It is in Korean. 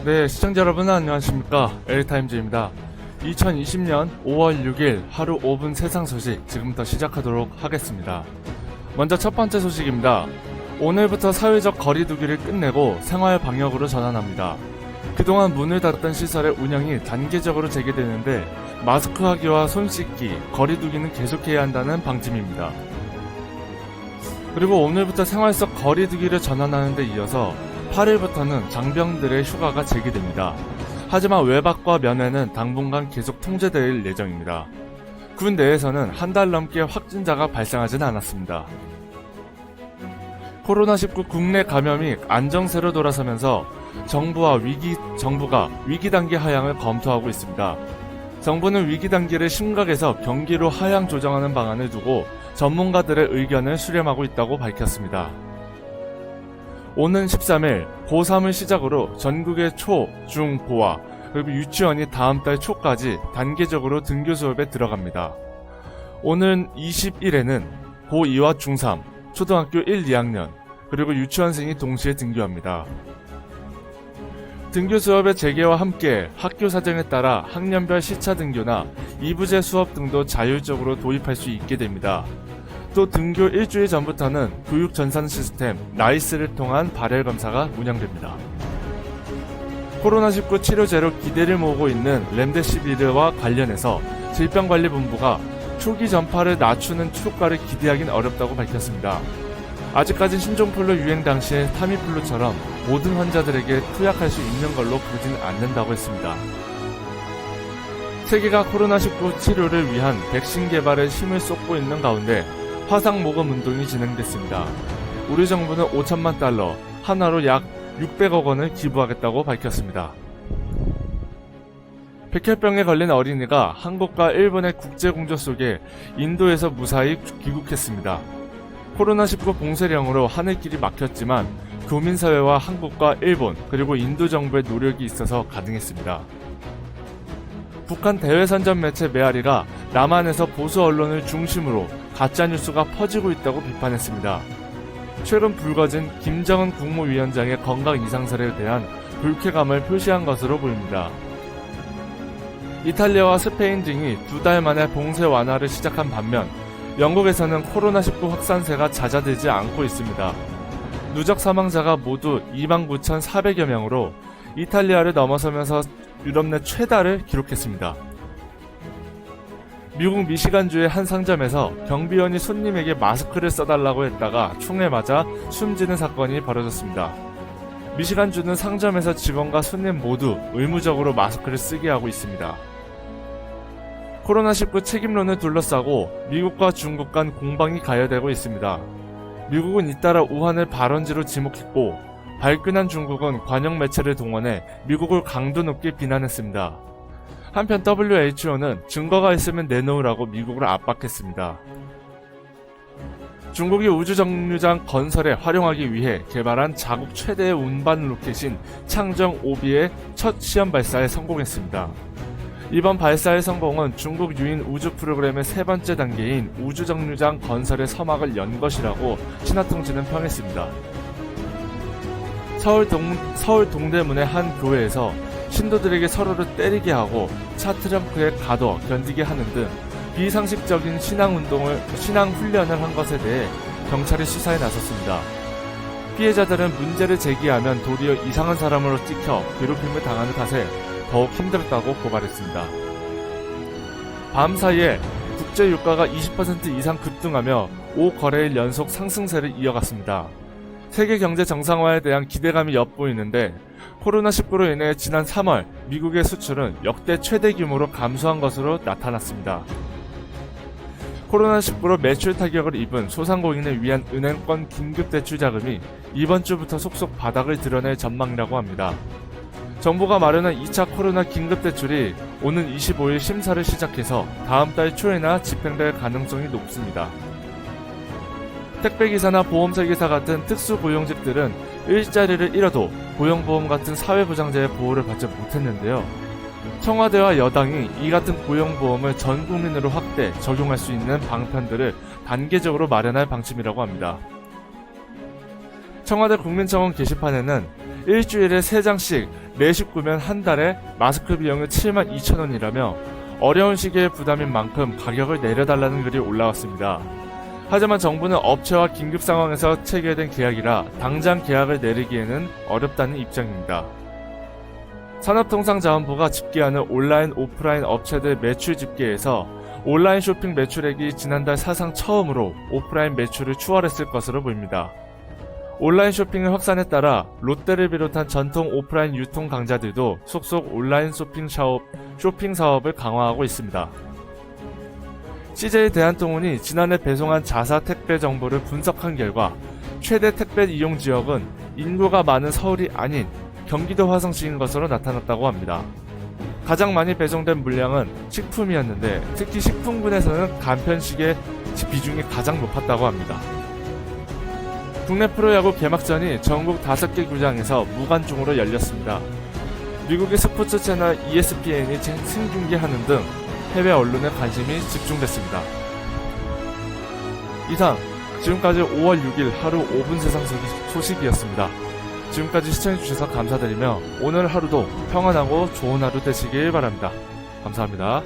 네, 시청자 여러분 안녕하십니까. LT임즈입니다. 2020년 5월 6일 하루 5분 세상 소식 지금부터 시작하도록 하겠습니다. 먼저 첫 번째 소식입니다. 오늘부터 사회적 거리두기를 끝내고 생활 방역으로 전환합니다. 그동안 문을 닫던 시설의 운영이 단계적으로 재개되는데 마스크 하기와 손 씻기, 거리두기는 계속해야 한다는 방침입니다. 그리고 오늘부터 생활 속 거리두기를 전환하는 데 이어서 8일부터는 장병들의 휴가가 재개됩니다. 하지만 외박과 면회는 당분간 계속 통제될 예정입니다. 군 내에서는 한 달 넘게 확진자가 발생하진 않았습니다. 코로나19 국내 감염이 안정세로 돌아서면서 정부가 위기 단계 하향을 검토하고 있습니다. 정부는 위기 단계를 심각에서 경기로 하향 조정하는 방안을 두고 전문가들의 의견을 수렴하고 있다고 밝혔습니다. 오는 13일 고3을 시작으로 전국의 초, 중, 고와 그리고 유치원이 다음 달 초까지 단계적으로 등교 수업에 들어갑니다. 오는 20일에는 고2와 중3, 초등학교 1, 2학년, 그리고 유치원생이 동시에 등교합니다. 등교 수업의 재개와 함께 학교 사정에 따라 학년별 시차 등교나 2부제 수업 등도 자율적으로 도입할 수 있게 됩니다. 또 등교 일주일 전부터는 교육 전산 시스템 나이스를 통한 발열 검사가 운영됩니다. 코로나19 치료제로 기대를 모으고 있는 렘데시비르와 관련해서 질병관리본부가 초기 전파를 낮추는 효과를 기대하긴 어렵다고 밝혔습니다. 아직까진 신종플루 유행 당시의 타미플루처럼 모든 환자들에게 투약할 수 있는 걸로 보지는 않는다고 했습니다. 세계가 코로나19 치료를 위한 백신 개발에 힘을 쏟고 있는 가운데 화상 모금 운동이 진행됐습니다. 우리 정부는 5천만 달러, 하나로 약 600억 원을 기부하겠다고 밝혔습니다. 백혈병에 걸린 어린이가 한국과 일본의 국제공조 속에 인도에서 무사히 귀국했습니다. 코로나19 봉쇄령으로 하늘길이 막혔지만 교민사회와 한국과 일본 그리고 인도 정부의 노력이 있어서 가능했습니다. 북한 대외선전 매체 메아리가 남한에서 보수 언론을 중심으로 가짜뉴스가 퍼지고 있다고 비판했습니다. 최근 불거진 김정은 국무위원장의 건강 이상설에 대한 불쾌감을 표시한 것으로 보입니다. 이탈리아와 스페인 등이 2달 만에 봉쇄 완화를 시작한 반면 영국에서는 코로나19 확산세가 잦아들지 않고 있습니다. 누적 사망자가 모두 29,400여 명으로 이탈리아를 넘어서면서 유럽 내 최다를 기록했습니다. 미국 미시간주의 한 상점에서 경비원이 손님에게 마스크를 써달라고 했다가 총에 맞아 숨지는 사건이 벌어졌습니다. 미시간주는 상점에서 직원과 손님 모두 의무적으로 마스크를 쓰게 하고 있습니다. 코로나19 책임론을 둘러싸고 미국과 중국 간 공방이 가열되고 있습니다. 미국은 잇따라 우한을 발원지로 지목했고 발끈한 중국은 관영 매체를 동원해 미국을 강도 높게 비난했습니다. 한편 WHO는 증거가 있으면 내놓으라고 미국을 압박했습니다. 중국이 우주정류장 건설에 활용하기 위해 개발한 자국 최대의 운반 로켓인 창정 5B의 첫 시험 발사에 성공했습니다. 이번 발사의 성공은 중국 유인 우주 프로그램의 세 번째 단계인 우주정류장 건설의 서막을 연 것이라고 신화통신은 평했습니다. 서울 동대문의 한 교회에서 신도들에게 서로를 때리게 하고 차 트렁크에 가둬 견디게 하는 등 비상식적인 신앙 훈련을 한 것에 대해 경찰이 수사에 나섰습니다. 피해자들은 문제를 제기하면 도리어 이상한 사람으로 찍혀 괴롭힘을 당하는 탓에 더욱 힘들었다고 고발했습니다. 밤 사이에 국제 유가가 20% 이상 급등하며 5거래일 연속 상승세를 이어갔습니다. 세계 경제 정상화에 대한 기대감이 엿보이는데 코로나19로 인해 지난 3월 미국의 수출은 역대 최대 규모로 감소한 것으로 나타났습니다. 코로나19로 매출 타격을 입은 소상공인을 위한 은행권 긴급대출 자금이 이번 주부터 속속 바닥을 드러낼 전망이라고 합니다. 정부가 마련한 2차 코로나 긴급대출이 오는 25일 심사를 시작해서 다음 달 초에나 집행될 가능성이 높습니다. 택배기사나 보험설계사 같은 특수고용직들은 일자리를 잃어도 고용보험 같은 사회보장제의 보호를 받지 못했는데요. 청와대와 여당이 이 같은 고용보험을 전 국민으로 확대 적용할 수 있는 방편들을 단계적으로 마련할 방침이라고 합니다. 청와대 국민청원 게시판에는 일주일에 3장씩 매 식구면 한 달에 마스크 비용이 72,000원이라며 어려운 시기의 부담인 만큼 가격을 내려달라는 글이 올라왔습니다. 하지만 정부는 업체와 긴급 상황에서 체결된 계약이라 당장 계약을 내리기에는 어렵다는 입장입니다. 산업통상자원부가 집계하는 온라인 오프라인 업체들 매출 집계에서 온라인 쇼핑 매출액이 지난달 사상 처음으로 오프라인 매출을 추월했을 것으로 보입니다. 온라인 쇼핑의 확산에 따라 롯데를 비롯한 전통 오프라인 유통 강자들도 속속 온라인 쇼핑 사업을 강화하고 있습니다. CJ 대한통운이 지난해 배송한 자사 택배 정보를 분석한 결과 최대 택배 이용 지역은 인구가 많은 서울이 아닌 경기도 화성시인 것으로 나타났다고 합니다. 가장 많이 배송된 물량은 식품이었는데 특히 식품군에서는 간편식의 비중이 가장 높았다고 합니다. 국내 프로야구 개막전이 전국 5개 구장에서 무관중으로 열렸습니다. 미국의 스포츠 채널 ESPN이 생중계하는 등 해외 언론의 관심이 집중됐습니다. 이상 지금까지 5월 6일 하루 5분 세상 소식이었습니다. 지금까지 시청해주셔서 감사드리며 오늘 하루도 평안하고 좋은 하루 되시길 바랍니다. 감사합니다.